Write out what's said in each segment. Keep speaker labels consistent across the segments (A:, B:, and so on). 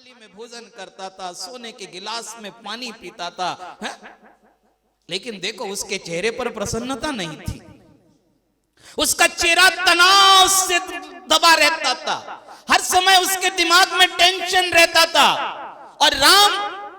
A: थाली में भोजन करता था, सोने के गिलास में पानी पीता था, है? लेकिन देखो उसके चेहरे पर प्रसन्नता नहीं थी। उसका चेहरा तनाव से दबा रहता था, हर समय उसके दिमाग में टेंशन रहता था। और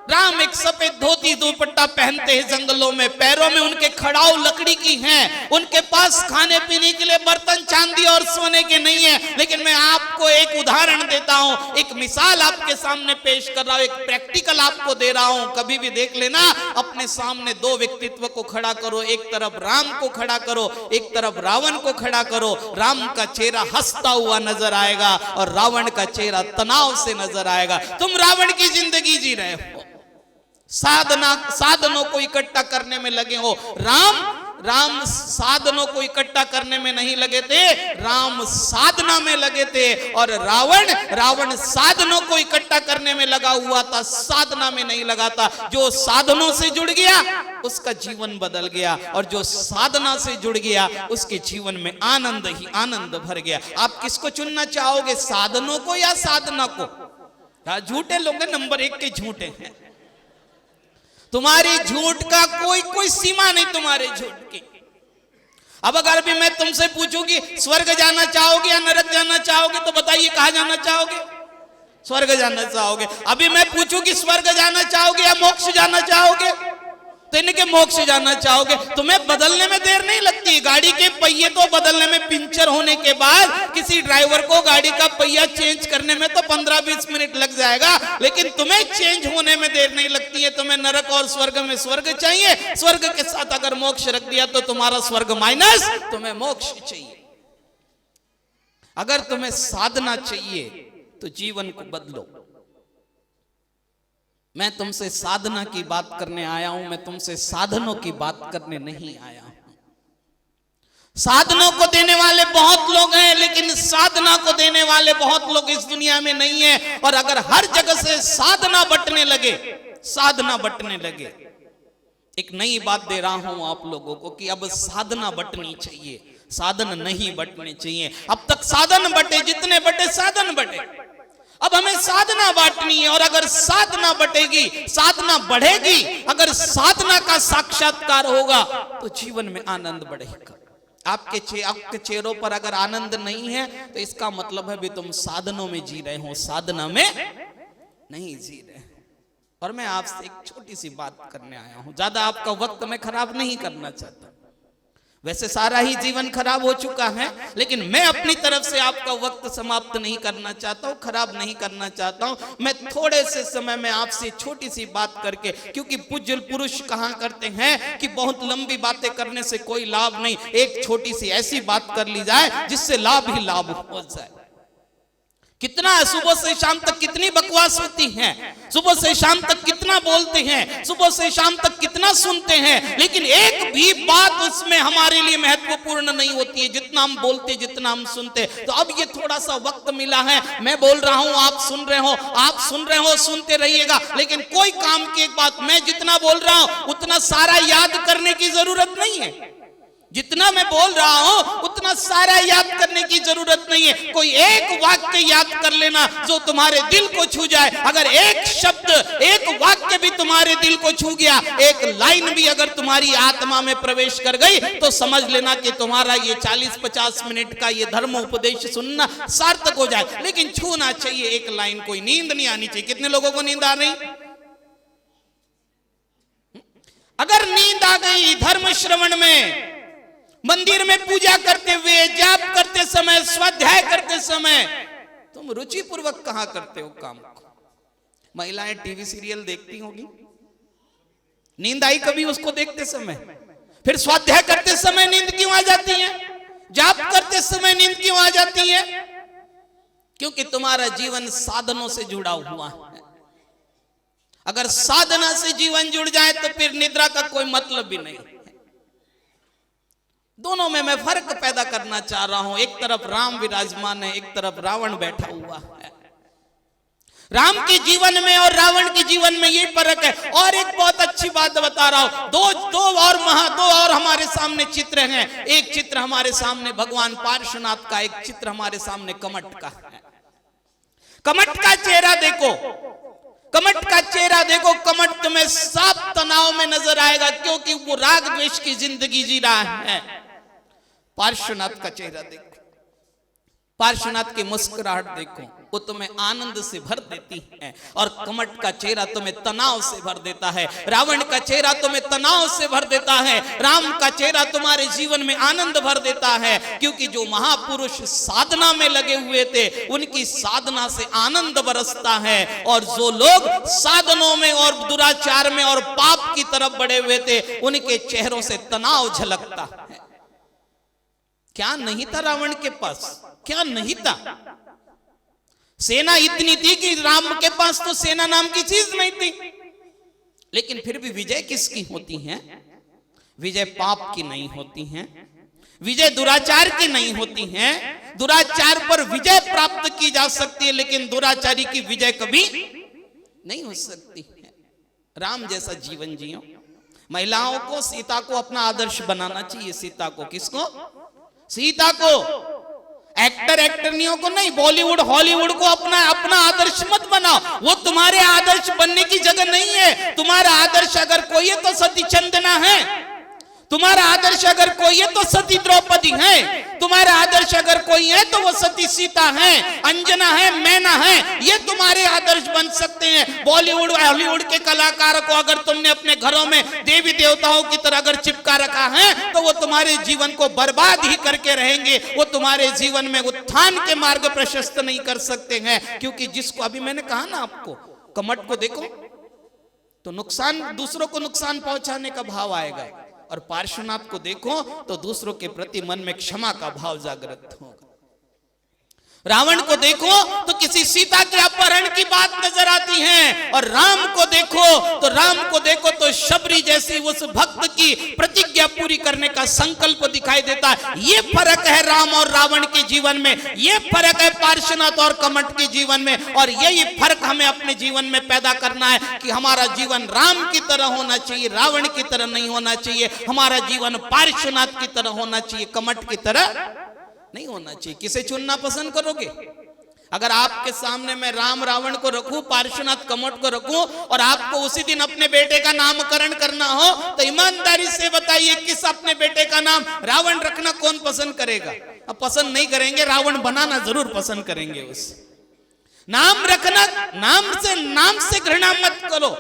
A: राम एक सफेद धोती दुपट्टा पहनते हैं जंगलों में, पैरों में उनके खड़ाऊ लकड़ी की हैं, उनके पास खाने पीने के लिए बर्तन चांदी और सोने के नहीं है। लेकिन मैं आपको एक उदाहरण देता हूं, एक मिसाल आपके सामने पेश कर रहा हूं, एक प्रैक्टिकल आपको दे रहा हूं। कभी भी देख लेना, अपने सामने दो व्यक्तित्व को खड़ा करो, एक तरफ राम को खड़ा करो, एक तरफ रावण को खड़ा करो। राम का चेहरा हंसता हुआ नजर आएगा और रावण का चेहरा तनाव से नजर आएगा। तुम रावण की जिंदगी जी रहे हो, साधनों को इकट्ठा करने में लगे हो। राम साधनों को इकट्ठा करने में नहीं लगे थे, राम साधना में लगे थे। और रावण साधनों को इकट्ठा करने में लगा हुआ था, साधना में नहीं लगा था। जो साधनों से जुड़ गया उसका जीवन बदल गया, और जो साधना से जुड़ गया उसके जीवन में आनंद ही आनंद भर गया। आप किसको चुनना चाहोगे, साधनों को या साधना को? झूठे लोग नंबर 1 के झूठे हैं। तुम्हारी झूठ का कोई सीमा नहीं, तुम्हारे झूठ की। अब अगर भी मैं तुमसे पूछूं कि स्वर्ग जाना चाहोगे या नरक जाना चाहोगे, तो बताइए कहां जाना चाहोगे? स्वर्ग जाना चाहोगे। अभी मैं पूछूं कि स्वर्ग जाना चाहोगे या मोक्ष जाना चाहोगे, तो इनके मोक्ष जाना चाहोगे। तुम्हें बदलने में देर नहीं लगती, गाड़ी के पहिए तो बदलने में, पंचर होने के बाद किसी ड्राइवर को गाड़ी का पहिया चेंज करने में तो 15-20 मिनट लग जाएगा, लेकिन तुम्हें चेंज होने में देर नहीं लगती है। तुम्हें नरक और स्वर्ग में स्वर्ग चाहिए, स्वर्ग के साथ अगर मोक्ष रख दिया तो तुम्हारा स्वर्ग माइनस, तुम्हें मोक्ष चाहिए। अगर तुम्हें साधना चाहिए तो जीवन को बदलो। मैं तुमसे साधना की बात करने आया हूं, मैं तुमसे साधनों की बात करने नहीं आया हूं। साधनों को देने वाले बहुत लोग हैं, लेकिन साधना को देने वाले बहुत लोग इस दुनिया में नहीं है। और अगर हर जगह से साधना बंटने लगे, एक नई बात दे रहा हूं आप लोगों को कि अब साधना बंटनी चाहिए, साधन नहीं बंटने चाहिए। अब तक साधन बटे, जितने बटे साधन बटे। अब हमें साधना बांटनी है, और अगर साधना बटेगी, साधना बढ़ेगी, अगर साधना का साक्षात्कार होगा तो जीवन में आनंद बढ़ेगा। आपके चेहरों पर अगर आनंद नहीं है तो इसका मतलब है भी तुम साधनों में जी रहे हो, साधना में नहीं जी रहे। और मैं आपसे एक छोटी सी बात करने आया हूं, ज्यादा आपका वक्त मैं खराब नहीं करना चाहता। वैसे सारा ही जीवन खराब हो चुका है, लेकिन मैं अपनी तरफ से आपका वक्त समाप्त नहीं करना चाहता हूं, खराब नहीं करना चाहता हूं। मैं थोड़े से समय में आपसे छोटी सी बात करके, क्योंकि पूज्य पुरुष कहा करते हैं कि बहुत लंबी बातें करने से कोई लाभ नहीं, एक छोटी सी ऐसी बात कर ली जाए जिससे लाभ ही लाभ हो जाए। कितना सुबह से शाम तक कितनी बकवास होती है, सुबह से शाम तक कितना बोलते हैं, सुबह से शाम तक कितना सुनते हैं, लेकिन एक भी बात उसमें हमारे लिए महत्वपूर्ण नहीं होती है, जितना हम बोलते, जितना हम सुनते। तो अब ये थोड़ा सा वक्त मिला है, मैं बोल रहा हूं, आप सुन रहे हो, सुनते रहिएगा। लेकिन कोई काम की एक बात, मैं जितना बोल रहा हूं उतना सारा याद करने की जरूरत नहीं है। जितना मैं बोल रहा हूं उतना सारा याद करने की जरूरत नहीं है। कोई एक वाक्य याद कर लेना जो तुम्हारे दिल को छू जाए। अगर एक शब्द, एक वाक्य भी तुम्हारे दिल को छू गया, एक लाइन भी अगर तुम्हारी आत्मा में प्रवेश कर गई, तो समझ लेना कि तुम्हारा ये 40-50 मिनट का ये धर्म उपदेश सुनना सार्थक हो जाए। लेकिन छूना चाहिए एक लाइन, कोई नींद नहीं आनी चाहिए। कितने लोगों को नींद आ रही? अगर नींद आ गई धर्म श्रवण में, मंदिर में पूजा करते हुए, जाप करते समय, स्वाध्याय करते समय, तुम रुचि पूर्वक कहां करते हो काम को? महिलाएं टीवी सीरियल देखती होगी, नींद आई कभी उसको देखते समय? फिर स्वाध्याय करते समय नींद क्यों आ जाती है? जाप करते समय नींद क्यों आ जाती है? क्योंकि तुम्हारा जीवन साधनों से जुड़ा हुआ है। अगर साधना से जीवन जुड़ जाए तो फिर निद्रा का कोई मतलब भी नहीं। दोनों में मैं फर्क पैदा करना चाह रहा हूं। एक तरफ राम विराजमान है, एक तरफ रावण बैठा हुआ है। राम के जीवन में और रावण के जीवन में ये फर्क है। और एक बहुत अच्छी बात बता रहा हूं, दो और हमारे सामने चित्र हैं। एक चित्र हमारे सामने भगवान पार्श्वनाथ का, एक चित्र हमारे सामने कमठ का है। कमट का चेहरा देखो, कमट का चेहरा देखो, कमट तुम्हें साफ तनाव में नजर आएगा, क्योंकि वो राग द्वेष की जिंदगी जी रहा है। पार्श्वनाथ का चेहरा देखो, पार्श्वनाथ की मुस्कुराहट देखो, वो तुम्हें आनंद से भर देती है, और कमट का चेहरा तुम्हें तनाव से भर देता है। रावण का चेहरा तुम्हें तनाव से भर देता है, राम का चेहरा तुम्हारे जीवन में आनंद भर देता है, क्योंकि जो महापुरुष साधना में लगे हुए थे उनकी साधना से आनंद बरसता है, और जो लोग साधनों में और दुराचार में और पाप की तरफ बढ़े हुए थे उनके चेहरों से तनाव झलकता है। क्या नहीं था रावण के पास, क्या नहीं था। सेना इतनी थी कि राम के पास तो सेना नाम की चीज नहीं थी, लेकिन फिर भी विजय किसकी होती है? विजय पाप की नहीं होती है, विजय दुराचार की नहीं होती है। दुराचार पर विजय प्राप्त की जा सकती है, लेकिन दुराचारी की विजय कभी नहीं हो सकती है। राम जैसा जीवन जियो। महिलाओं को, सीता को अपना आदर्श बनाना चाहिए। सीता को, किसको? सीता को। एक्टर एक्टरनियों को नहीं, बॉलीवुड हॉलीवुड को अपना अपना आदर्श मत बनाओ, वो तुम्हारे आदर्श बनने की जगह नहीं है। तुम्हारा आदर्श अगर कोई है तो सती चंदना है, तुम्हारा आदर्श अगर कोई है तो सती द्रौपदी है, तुम्हारा आदर्श अगर कोई है तो वो सती सीता है, अंजना है, मैना है, ये तुम्हारे आदर्श बन सकते हैं। बॉलीवुड हॉलीवुड के कलाकार को अगर तुमने अपने घरों में देवी देवताओं की तरह अगर चिपका रखा है तो वो तुम्हारे जीवन को बर्बाद ही करके रहेंगे, वो तुम्हारे जीवन में उत्थान के मार्ग प्रशस्त नहीं कर सकते हैं। क्योंकि जिसको अभी मैंने कहा ना आपको, कमट को देखो तो नुकसान, दूसरों को नुकसान पहुंचाने का भाव आएगा, और पार्श्वनाथ को देखो तो दूसरों के प्रति मन में क्षमा का भाव जागृत होगा। रावण को देखो तो किसी सीता के अपहरण की बात नजर आती है, और राम को देखो तो शबरी जैसी उस भक्त की प्रतिज्ञा पूरी करने का संकल्प दिखाई देता है। ये फर्क है राम और रावण के जीवन में, ये फर्क है पार्श्वनाथ और कमट के जीवन में, और यही फर्क हमें अपने जीवन में पैदा करना है कि हमारा जीवन राम की तरह होना चाहिए, रावण की तरह नहीं होना चाहिए। हमारा जीवन पार्श्वनाथ की तरह होना चाहिए, कमट की तरह नहीं होना चाहिए। किसे चुनना पसंद करोगे? अगर आपके सामने मैं राम रावण को रखूं, पार्श्वनाथ कमट को रखूं, और आपको उसी दिन अपने बेटे का नामकरण करना हो, तो ईमानदारी से बताइए किस अपने बेटे का नाम रावण रखना कौन पसंद करेगा? अब पसंद नहीं करेंगे, रावण बनाना जरूर पसंद करेंगे। उस नाम रखना, नाम से घृणा मत करो।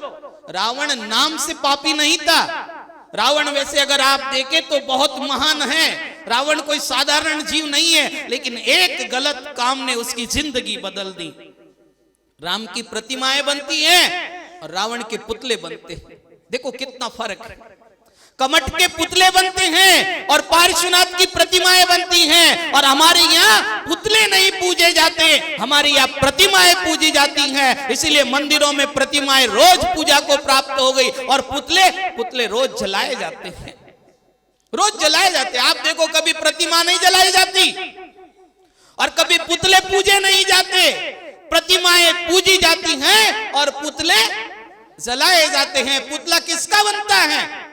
A: रावण नाम से पापी नहीं था। रावण वैसे अगर आप देखें तो बहुत महान है, रावण कोई साधारण जीव नहीं है, लेकिन एक गलत काम ने उसकी जिंदगी बदल दी। राम की प्रतिमाएं बनती हैं और रावण के पुतले बनते हैं। देखो कितना फर्क है। कमट के पुतले बनते हैं और पार्श्वनाथ की प्रतिमाएं बनती हैं, और हमारे यहाँ पुतले नहीं पूजे जाते, हमारे यहाँ प्रतिमाएं पूजी जाती हैं। इसीलिए मंदिरों में प्रतिमाएं रोज पूजा को प्राप्त हो गई, और पुतले रोज जलाए जाते हैं, रोज जलाए जाते हैं। आप देखो कभी प्रतिमा नहीं जलाई जाती और कभी पुतले पूजे नहीं जाते। प्रतिमाएं पूजी जाती हैं और पुतले जलाए जाते हैं। पुतला किसका बनता है?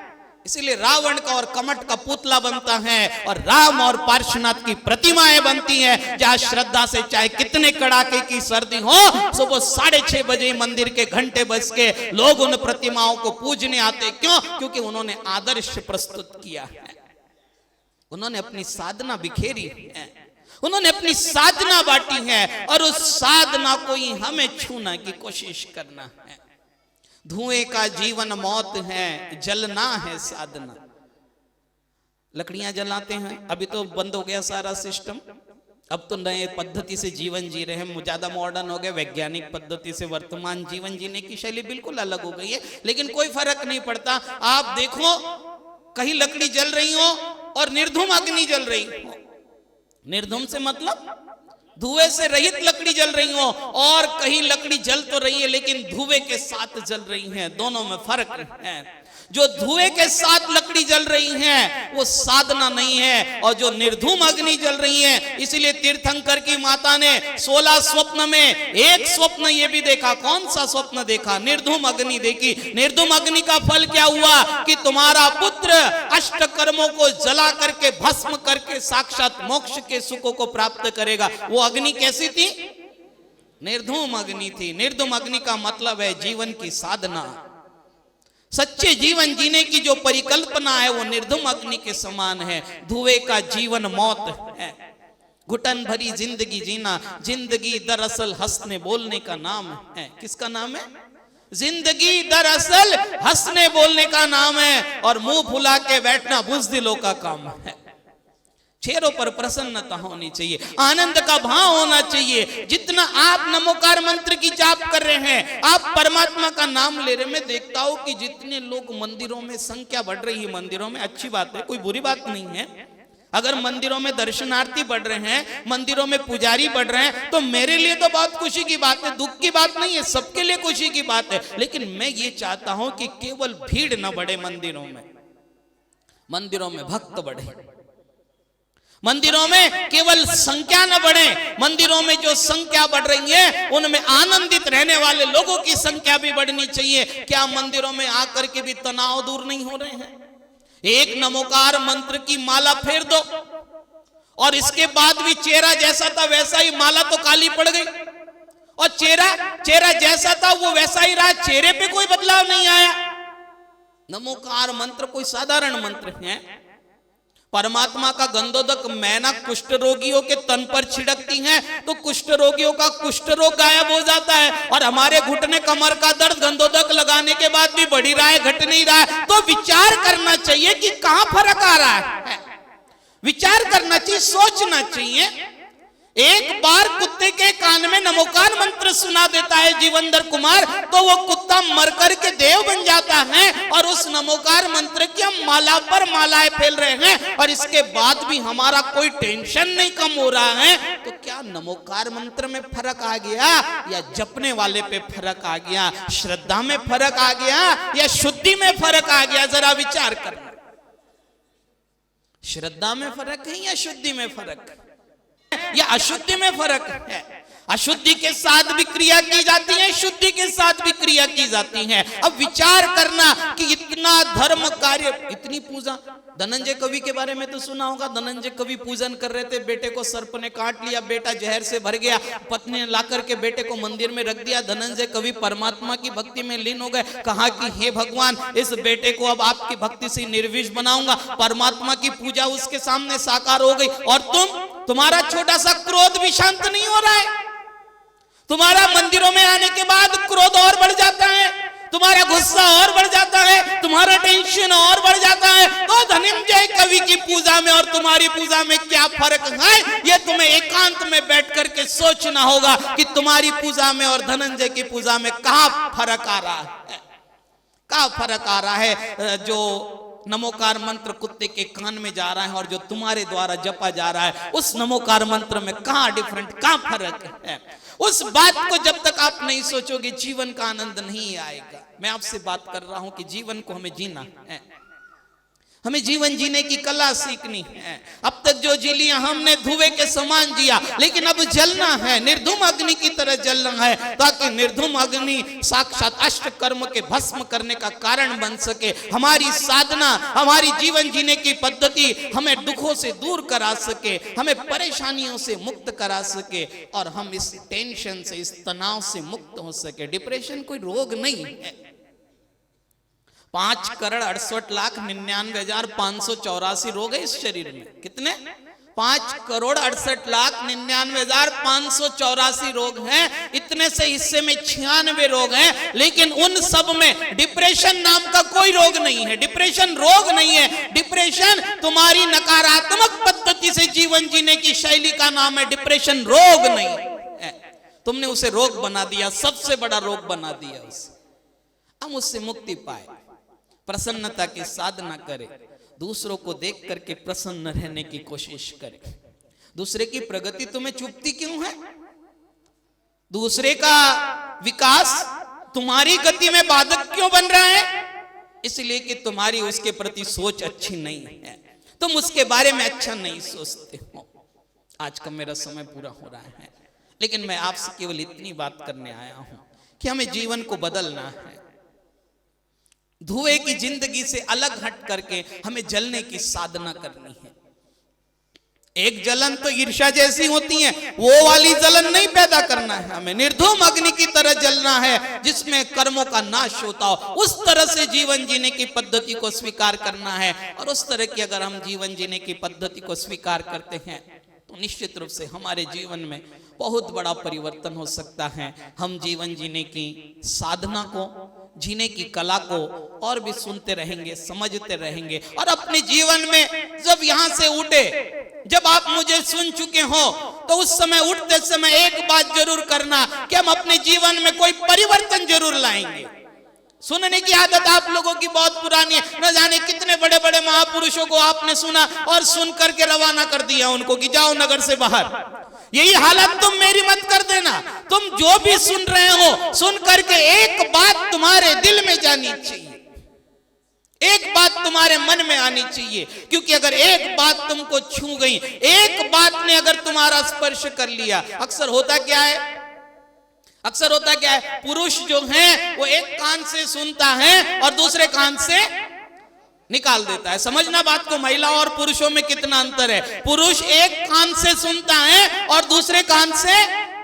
A: इसीलिए रावण का और कमट का पुतला बनता है, और राम और पार्श्वनाथ की प्रतिमाएं बनती हैं। जहां श्रद्धा से चाहे कितने कड़ाके की सर्दी हो, सुबह 6:30 बजे मंदिर के घंटे बज के लोग उन प्रतिमाओं को पूजने आते। क्यों? क्योंकि उन्होंने आदर्श प्रस्तुत किया है, उन्होंने अपनी साधना बिखेरी है, उन्होंने अपनी साधना बांटी है, और उस साधना को ही हमें छूना की कोशिश करना है। धुएं का जीवन मौत है, जलना है साधना। लकड़ियां जलाते हैं, अभी तो बंद हो गया सारा सिस्टम, अब तो नए पद्धति से जीवन जी रहे हैं, ज्यादा मॉडर्न हो गए, वैज्ञानिक पद्धति से वर्तमान जीवन जीने की शैली बिल्कुल अलग हो गई है। लेकिन कोई फर्क नहीं पड़ता। आप देखो कहीं लकड़ी जल रही हो और निर्धूम अग्नि जल रही हो, निर्धूम से मतलब धुएं से रहित लकड़ी जल रही हो, और कहीं लकड़ी जल तो रही है लेकिन धुएं के साथ जल रही है, दोनों में फर्क है। जो धुएं के साथ लकड़ी जल रही है वो साधना नहीं है, और जो निर्धूम अग्नि जल रही है। इसीलिए तीर्थंकर की माता ने 16 स्वप्न में एक स्वप्न ये भी देखा। कौन सा स्वप्न देखा? निर्धूम अग्नि देखी। निर्धूम अग्नि का फल क्या हुआ कि तुम्हारा पुत्र अष्ट कर्मों को जला करके भस्म करके साक्षात मोक्ष के सुखों को प्राप्त करेगा। वो अग्नि कैसी थी? निर्धूम अग्नि थी। निर्धूम अग्नि का मतलब है जीवन की साधना। सच्चे जीवन जीने की जो परिकल्पना है वो निर्धूम अग्नि के समान है। धुएं का जीवन मौत है। घुटन भरी जिंदगी जीना। जिंदगी दरअसल हंसने बोलने का नाम है। किसका नाम है? जिंदगी दरअसल हंसने बोलने का नाम है और मुंह फुला के बैठना बुज़दिलों का काम है। चेहरों पर प्रसन्नता होनी चाहिए, आनंद का भाव होना चाहिए। जितना आप नमोकार मंत्र की जाप कर रहे हैं, आप परमात्मा का नाम ले रहे हैं, मैं देखता हूं कि जितने लोग मंदिरों में संख्या बढ़ रही है, मंदिरों में अच्छी बात है, कोई बुरी बात नहीं है। अगर मंदिरों में दर्शनार्थी बढ़ रहे हैं, मंदिरों में पुजारी बढ़ रहे हैं, तो मेरे लिए तो बहुत खुशी की बात है, दुख की बात नहीं है, सबके लिए खुशी की बात है। लेकिन मैं ये चाहता हूं कि केवल भीड़ न बढ़े मंदिरों में, मंदिरों में भक्त बढ़े, मंदिरों में केवल संख्या न बढ़े, मंदिरों में जो संख्या बढ़ रही है उनमें आनंदित रहने वाले लोगों की संख्या भी बढ़नी चाहिए। क्या मंदिरों में आकर के भी तनाव दूर नहीं हो रहे हैं? एक नमोकार मंत्र की माला फेर दो और इसके बाद भी चेहरा जैसा था वैसा ही, माला तो काली पड़ गई और चेहरा जैसा था वो वैसा ही रहा, चेहरे पे कोई बदलाव नहीं आया। नमोकार मंत्र कोई साधारण मंत्र है। परमात्मा का गंधोदक मैना कुष्ठ रोगियों के तन पर छिड़कती हैं तो कुष्ठ रोगियों का कुष्ठ रोग गायब हो जाता है। और हमारे घुटने कमर का दर्द गंधोदक लगाने के बाद भी बढ़ ही रहा है, घट नहीं रहा है। तो विचार करना चाहिए कि कहां फर्क आ रहा है, विचार करना चाहिए, सोचना चाहिए। एक बार कुत्ते के कान में नमोकार मंत्र सुना देता है जीवनधर कुमार, तो वो कुत्ता मर कर के देव बन जाता है। और उस नमोकार मंत्र की हम माला पर मालाएं फैल रहे हैं और इसके बाद भी हमारा कोई टेंशन नहीं कम हो रहा है। तो क्या नमोकार मंत्र में फर्क आ गया या जपने वाले पे फर्क आ गया, श्रद्धा में फर्क आ गया या शुद्धि में फर्क आ गया? जरा विचार करना। श्रद्धा में फर्क है या शुद्धि में फर्क है या अशुद्धि में फर्क है? अशुद्धि के साथ भी क्रिया की जाती है, शुद्धि के साथ भी क्रिया की जाती है। अब विचार करना कि इतना धर्म कार्य, इतनी पूजा। धनंजय कवि के बारे में तो सुना होगा। धनंजय कवि पूजन कर रहे थे, बेटे को सर्प ने काट लिया, बेटा जहर से भर गया, पत्नी ने लाकर के बेटे को मंदिर में रख दिया। धनंजय कवि परमात्मा की भक्ति में लीन हो गए। कहा कि हे भगवान, इस बेटे को अब आपकी भक्ति से निर्विष बनाऊंगा। परमात्मा की पूजा उसके सामने साकार हो गई। और तुम्हारा छोटा सा क्रोध भी शांत नहीं हो रहा है। तुम्हारा मंदिरों में आने के बाद क्रोध और बढ़ जाता है, तुम्हारा गुस्सा और बढ़ जाता है, तुम्हारा टेंशन और बढ़ जाता है। तो धनंजय कवि की पूजा में और तुम्हारी पूजा में क्या फर्क है, ये तुम्हें एकांत में बैठ करके सोचना होगा कि तुम्हारी पूजा में और धनंजय की पूजा में कहां फर्क आ रहा है, कहां फर्क आ रहा है। जो नमोकार मंत्र कुत्ते के कान में जा रहा है और जो तुम्हारे द्वारा जपा जा रहा है, उस नमोकार मंत्र में कहां डिफरेंट, कहां फर्क है? उस बात को जब तक आप नहीं सोचोगे, जीवन का आनंद नहीं आएगा। मैं आपसे बात कर रहा हूं कि जीवन को हमें जीना है, हमें जीवन जीने की कला सीखनी है। अब तक जो जी लिया हमने धुएं के समान जिया, लेकिन अब जलना है, निर्धूम अग्नि की तरह जलना है, ताकि निर्धूम अग्नि साक्षात अष्ट कर्म के भस्म करने का कारण बन सके। हमारी साधना, हमारी जीवन जीने की पद्धति हमें दुखों से दूर करा सके, हमें परेशानियों से मुक्त करा सके और हम इस टेंशन से, इस तनाव से मुक्त हो सके। डिप्रेशन कोई रोग नहीं है। 5,68,99,584 रोग है इस शरीर में। कितने? 5,68,99,584 रोग हैं। इतने से हिस्से में 96 रोग हैं, लेकिन उन सब में डिप्रेशन नाम का कोई रोग नहीं है। डिप्रेशन रोग नहीं है। डिप्रेशन तुम्हारी नकारात्मक पद्धति से जीवन जीने की शैली का नाम है। डिप्रेशन रोग नहीं है। तुमने उसे रोग बना दिया, सबसे बड़ा रोग बना दिया उसे। हम उससे मुक्ति पाए, प्रसन्नता की साधना करें, दूसरों को देख करके प्रसन्न रहने की कोशिश करें। दूसरे की प्रगति तुम्हें चुभती क्यों है? दूसरे का विकास तुम्हारी गति में बाधक क्यों बन रहा है? इसलिए कि तुम्हारी उसके प्रति सोच अच्छी नहीं है, तुम उसके बारे में अच्छा नहीं सोचते हो। आज का मेरा समय पूरा हो रहा है, लेकिन मैं आपसे केवल इतनी बात करने आया हूं कि हमें जीवन को बदलना है। धुएं की जिंदगी से अलग हट करके हमें जलने की साधना करनी है। एक जलन तो ईर्ष्या जैसी होती है, वो वाली जलन नहीं पैदा करना है हमें। निर्धूम अग्नि की तरह जलना है जिसमें कर्मों का नाश होता हो। उस तरह से जीवन जीने की पद्धति को स्वीकार करना है। और उस तरह की अगर हम जीवन जीने की पद्धति को स्वीकार करते हैं तो निश्चित रूप से हमारे जीवन में बहुत बड़ा परिवर्तन हो सकता है। हम जीवन जीने की साधना को, जीने की कला को और भी सुनते रहेंगे, समझते रहेंगे। और अपने जीवन में जब यहां से उठे, जब आप मुझे सुन चुके हो, तो उस समय उठते समय एक बात जरूर करना कि हम अपने जीवन में कोई परिवर्तन जरूर लाएंगे। सुनने की आदत आप लोगों की बहुत पुरानी है। न जाने कितने बड़े बड़े महापुरुषों को आपने सुना और सुन करके रवाना कर दिया उनको कि जाओ नगर से बाहर। यही हालत तुम मेरी मत कर देना। तुम जो भी सुन रहे हो, सुन करके एक बात तुम्हारे दिल में जानी चाहिए, एक बात तुम्हारे मन में आनी चाहिए। क्योंकि अगर एक बात तुमको छू गई, एक बात ने अगर तुम्हारा स्पर्श कर लिया, अक्सर होता क्या है, पुरुष जो है वो एक कान से सुनता है और दूसरे कान से निकाल देता है। समझना बात को, महिलाओं और पुरुषों में कितना अंतर है। पुरुष एक कान से सुनता है और दूसरे कान से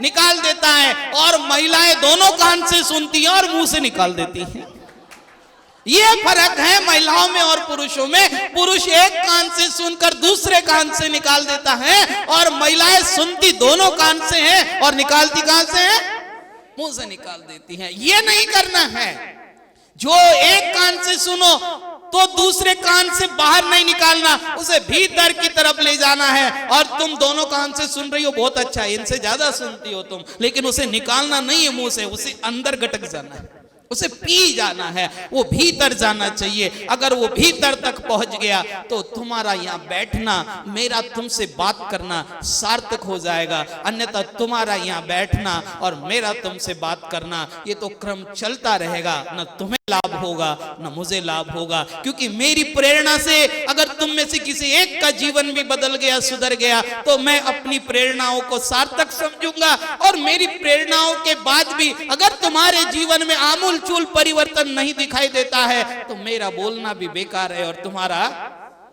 A: निकाल देता है, और महिलाएं दोनों कान से सुनती हैं और मुंह से निकाल देती हैं। ये फर्क है महिलाओं में और पुरुषों में। पुरुष एक कान से सुनकर दूसरे कान से निकाल देता है, और महिलाएं सुनती दोनों कान से हैं और निकालती कहां से है, मुंह से निकाल देती हैं। ये नहीं करना है। जो एक कान से सुनो तो दूसरे कान से बाहर नहीं निकालना, उसे भीतर की तरफ ले जाना है। और तुम दोनों कान से सुन रही हो, बहुत अच्छा है, इनसे ज्यादा सुनती हो तुम, लेकिन उसे निकालना नहीं है मुंह से, उसे अंदर गटक जाना है, उसे पी जाना है, वो भीतर जाना चाहिए। अगर वो भीतर तक पहुंच गया तो तुम्हारा यहाँ बैठना, मेरा तुमसे बात करना सार्थक हो जाएगा। अन्यथा तुम्हारा यहाँ बैठना और मेरा तुमसे बात करना, ये तो क्रम चलता रहेगा। न तुम्हें लाभ होगा न मुझे लाभ होगा। क्योंकि मेरी प्रेरणा से अगर तुम में से किसी एक का जीवन भी बदल गया, सुधर गया, तो मैं अपनी प्रेरणाओं को सार्थक समझूंगा। और मेरी प्रेरणाओं के बाद भी अगर तुम्हारे जीवन में आमूल चूल परिवर्तन नहीं दिखाई देता है तो मेरा बोलना भी बेकार है और तुम्हारा